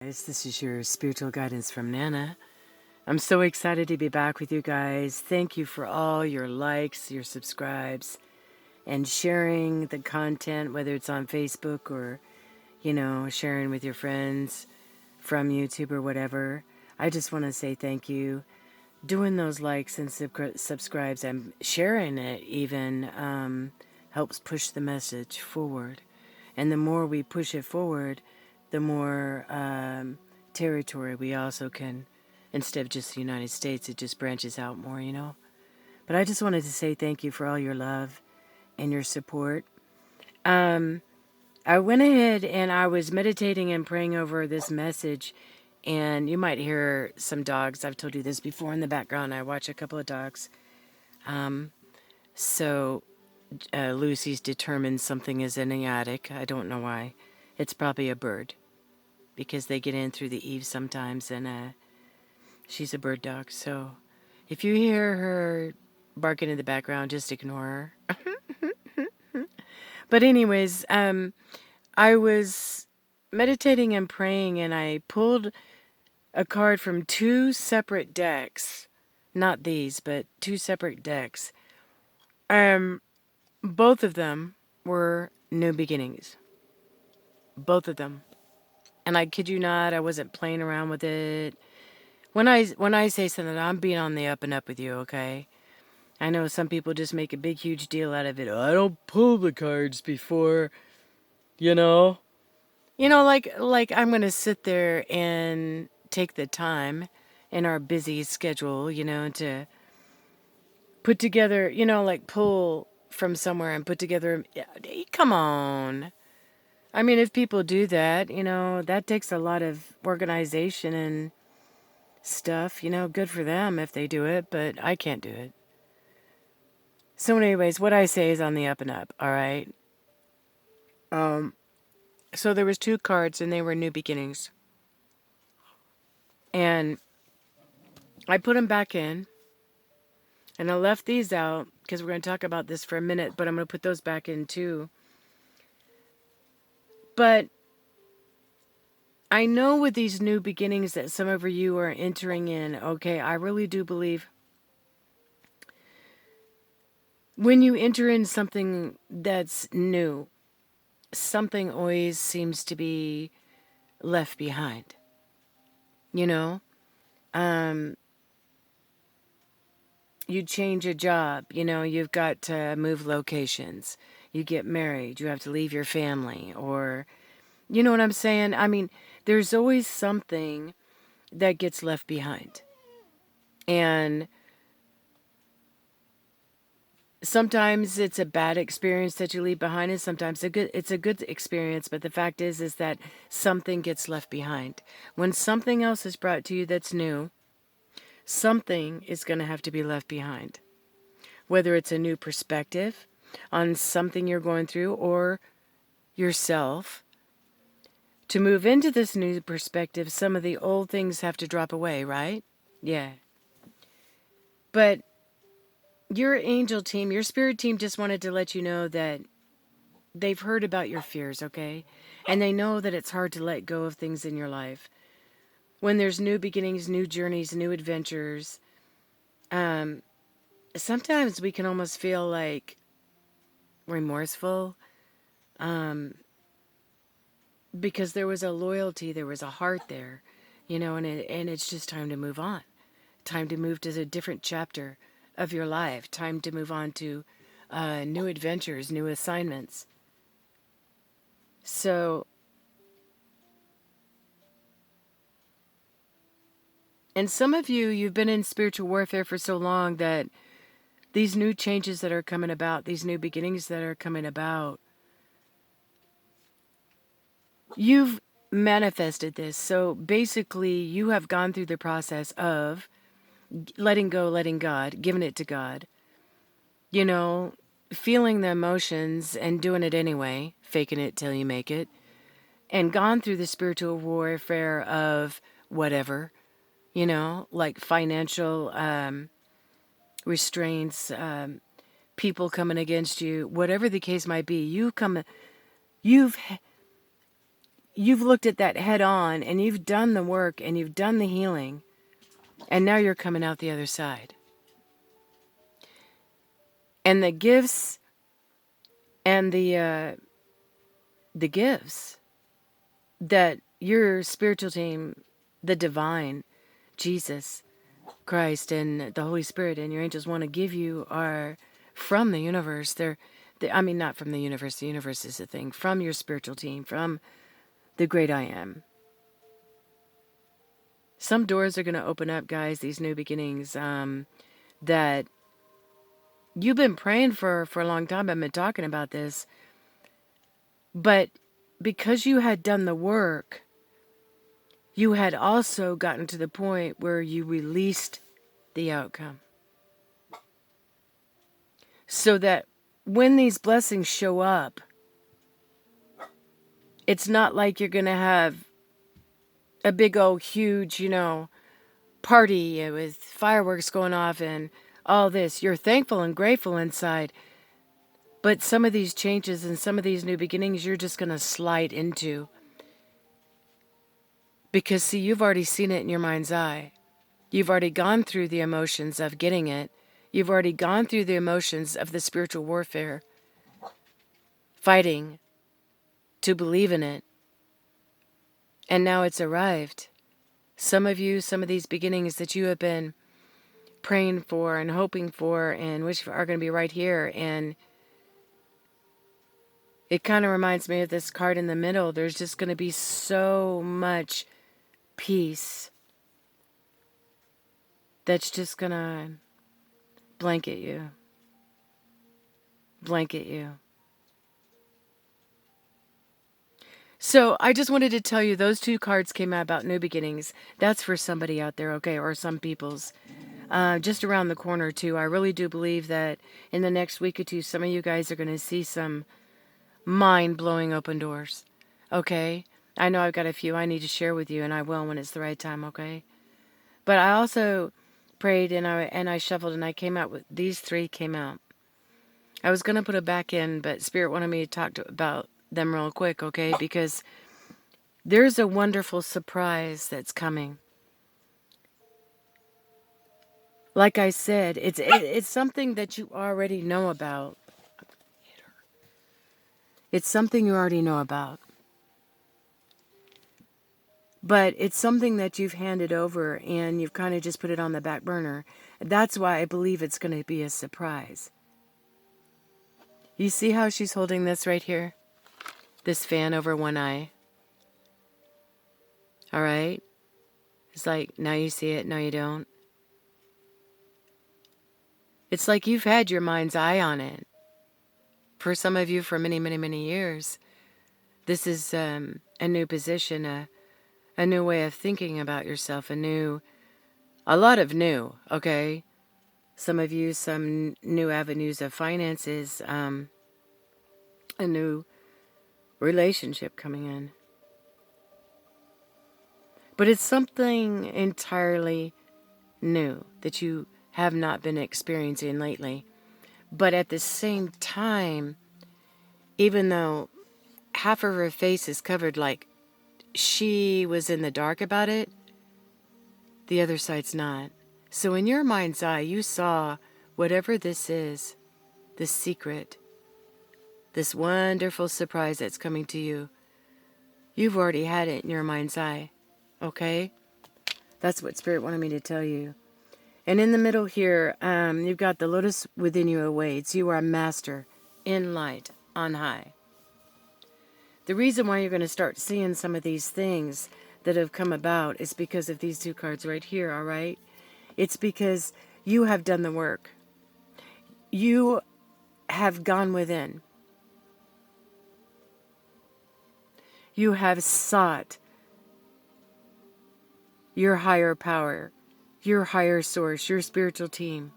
Guys, this is your spiritual guidance from Nana. I'm so excited to be back with you guys. Thank you for all your likes, your subscribes, and sharing the content, whether it's on Facebook or, sharing with your friends from YouTube or whatever. I just want to say thank you. Doing those likes and subscribes and sharing it even helps push the message forward. And the more we push it forward, the more territory we also can, instead of just the United States, it just branches out more. But I just wanted to say thank you for all your love and your support. I went ahead and I was meditating and praying over this message, and you might hear some dogs. I've told you this before in the background. I watch a couple of dogs. So Lucy's determined something is in the attic. I don't know why. It's probably a bird, because they get in through the eaves sometimes, and she's a bird dog. So if you hear her barking in the background, just ignore her. But anyways, I was meditating and praying, and I pulled a card from two separate decks. Not these, but two separate decks. Both of them were new beginnings. Both of them. And I kid you not, I wasn't playing around with it. When I say something, I'm being on the up and up with you, okay? I know some people just make a big, huge deal out of it. I don't pull the cards before, you know. Like I'm gonna sit there and take the time in our busy schedule, to put together, like pull from somewhere and put together. Come on. I mean, if people do that, that takes a lot of organization and stuff. Good for them if they do it, but I can't do it. So anyways, what I say is on the up and up, all right? So there was two cards and they were new beginnings. And I put them back in. And I left these out because we're going to talk about this for a minute, but I'm going to put those back in too. But I know with these new beginnings that some of you are entering in, okay, I really do believe when you enter in something that's new, something always seems to be left behind. You change a job, you've got to move locations. You get married, you have to leave your family, or, you know what I'm saying? I mean, there's always something that gets left behind. And sometimes it's a bad experience that you leave behind, and sometimes it's a good experience, but the fact is that something gets left behind. When something else is brought to you that's new, something is going to have to be left behind. Whether it's a new perspective on something you're going through or yourself. To move into this new perspective, some of the old things have to drop away, right? Yeah. But your angel team, your spirit team just wanted to let you know that they've heard about your fears, okay? And they know that it's hard to let go of things in your life. When there's new beginnings, new journeys, new adventures, sometimes we can almost feel like remorseful, because there was a loyalty, there was a heart there, and it's just time to move on. Time to move to a different chapter of your life. Time to move on to new adventures, new assignments. So, and some of you, you've been in spiritual warfare for so long that these new changes that are coming about, these new beginnings that are coming about, you've manifested this. So basically, you have gone through the process of letting go, letting God, giving it to God, feeling the emotions and doing it anyway, faking it till you make it, and gone through the spiritual warfare of whatever, like financial restraints, people coming against you, whatever the case might be. You've you've looked at that head on and you've done the work and you've done the healing, and now you're coming out the other side. And the gifts and the gifts that your spiritual team, the divine, Jesus, Christ, and the Holy Spirit, and your angels want to give you are from the universe. I mean, not from the universe. The universe is a thing. From your spiritual team, from the great I am. Some doors are going to open up, guys, these new beginnings that you've been praying for a long time. I've been talking about this. But because you had done the work, you had also gotten to the point where you released the outcome. So that when these blessings show up, it's not like you're going to have a big old huge, party with fireworks going off and all this. You're thankful and grateful inside. But some of these changes and some of these new beginnings, you're just going to slide into. Because, see, you've already seen it in your mind's eye. You've already gone through the emotions of getting it. You've already gone through the emotions of the spiritual warfare, fighting to believe in it. And now it's arrived. Some of you, some of these beginnings that you have been praying for and hoping for and wish for are going to be right here. And it kind of reminds me of this card in the middle. There's just going to be so much peace that's just going to blanket you. Blanket you. So I just wanted to tell you those two cards came out about new beginnings. That's for somebody out there, okay, or some people's. Just around the corner, too. I really do believe that in the next week or two, some of you guys are going to see some mind-blowing open doors, okay? I know I've got a few I need to share with you, and I will when it's the right time, okay? But I also prayed, and I shuffled, and I came out with, these three came out. I was going to put it back in, but Spirit wanted me to talk about them real quick, okay? Because there's a wonderful surprise that's coming. Like I said, it's something that you already know about. It's something you already know about. But it's something that you've handed over and you've kind of just put it on the back burner. That's why I believe it's going to be a surprise. You see how she's holding this right here? This fan over one eye. All right? It's like, now you see it, now you don't. It's like you've had your mind's eye on it. For some of you, for many, many, many years. This is a new position, a new way of thinking about yourself, a lot of new, okay? Some of you, some new avenues of finances, a new relationship coming in. But it's something entirely new that you have not been experiencing lately. But at the same time, even though half of her face is covered like she was in the dark about it, the other side's not. So in your mind's eye, you saw whatever this is, this secret, this wonderful surprise that's coming to you. You've already had it in your mind's eye, okay? That's what Spirit wanted me to tell you. And in the middle here, you've got the lotus within you awaits. You are a master in light on high. The reason why you're going to start seeing some of these things that have come about is because of these two cards right here, all right? It's because you have done the work. You have gone within. You have sought your higher power, your higher source, your spiritual team.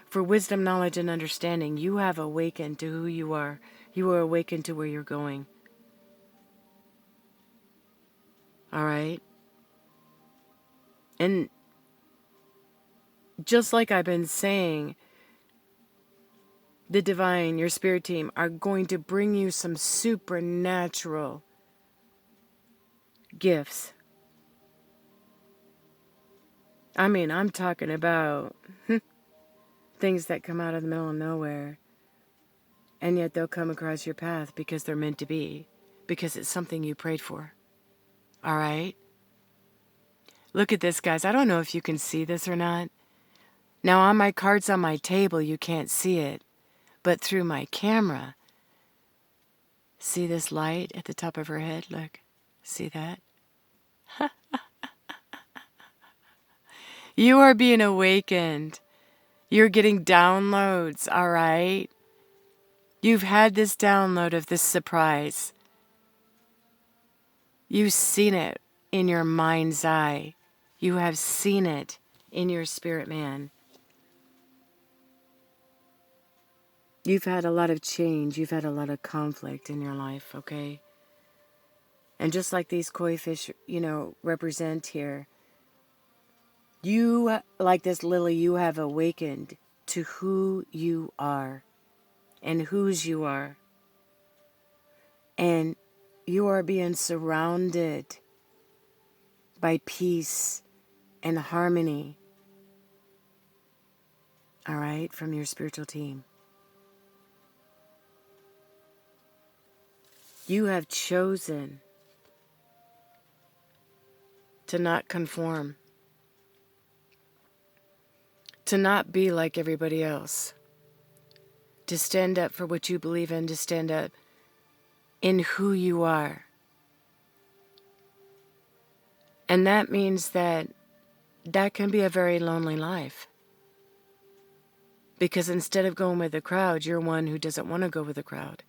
For wisdom, knowledge, and understanding, you have awakened to who you are. You are awakened to where you're going. All right? And just like I've been saying, the divine, your spirit team, are going to bring you some supernatural gifts. I mean, I'm talking about things that come out of the middle of nowhere, and yet they'll come across your path because they're meant to be, because it's something you prayed for. All right? Look at this, guys. I don't know if you can see this or not. Now, on my cards on my table, you can't see it, but through my camera, see this light at the top of her head? Look, see that? You are being awakened. You're getting downloads, all right? You've had this download of this surprise. You've seen it in your mind's eye. You have seen it in your spirit man. You've had a lot of change. You've had a lot of conflict in your life, okay? And just like these koi fish, represent here, you, like this lily, you have awakened to who you are and whose you are. And you are being surrounded by peace and harmony, all right, from your spiritual team. You have chosen to not conform, to not be like everybody else, to stand up for what you believe in, to stand up in who you are. And that means that can be a very lonely life. Because instead of going with the crowd, you're one who doesn't want to go with the crowd.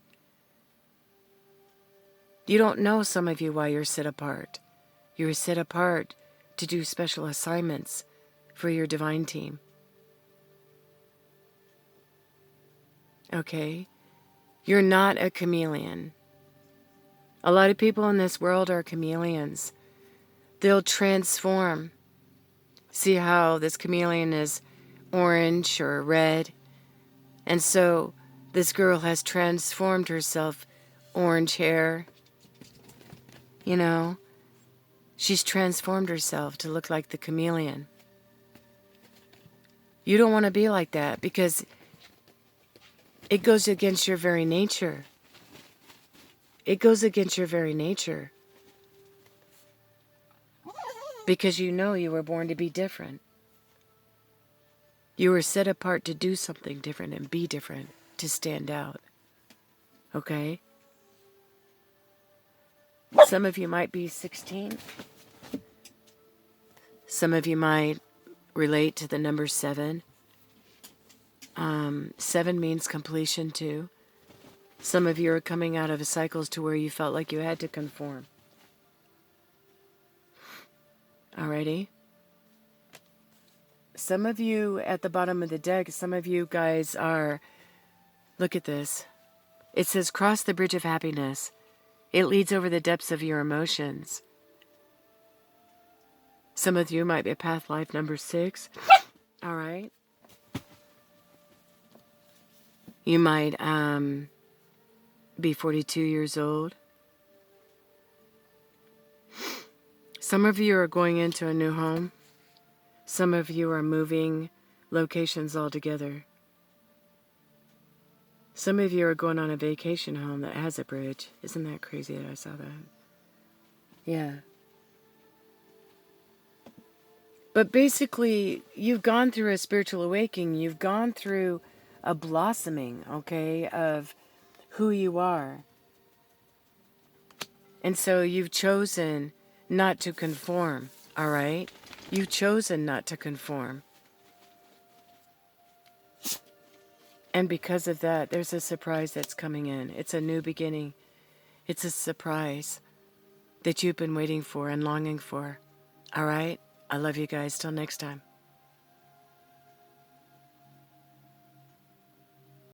You don't know, some of you, why you're set apart. You're set apart to do special assignments for your divine team. Okay? You're not a chameleon. A lot of people in this world are chameleons. They'll transform. See how this chameleon is orange or red? And so this girl has transformed herself. Orange hair. She's transformed herself to look like the chameleon. You don't want to be like that because it goes against your very nature. It goes against your very nature. Because you were born to be different. You were set apart to do something different and be different, to stand out. Okay? Some of you might be 16. Some of you might relate to the number 7. 7 means completion too. Some of you are coming out of cycles to where you felt like you had to conform. Alrighty? Some of you at the bottom of the deck, some of you guys are, look at this. It says, cross the bridge of happiness. It leads over the depths of your emotions. Some of you might be a path life number 6. All right. You might be 42 years old. Some of you are going into a new home. Some of you are moving locations altogether. Some of you are going on a vacation home that has a bridge. Isn't that crazy that I saw that? Yeah. But basically, you've gone through a spiritual awakening. You've gone through a blossoming, okay, of who you are. And so you've chosen not to conform, all right? You've chosen not to conform. And because of that, there's a surprise that's coming in. It's a new beginning. It's a surprise that you've been waiting for and longing for. All right? I love you guys. Till next time.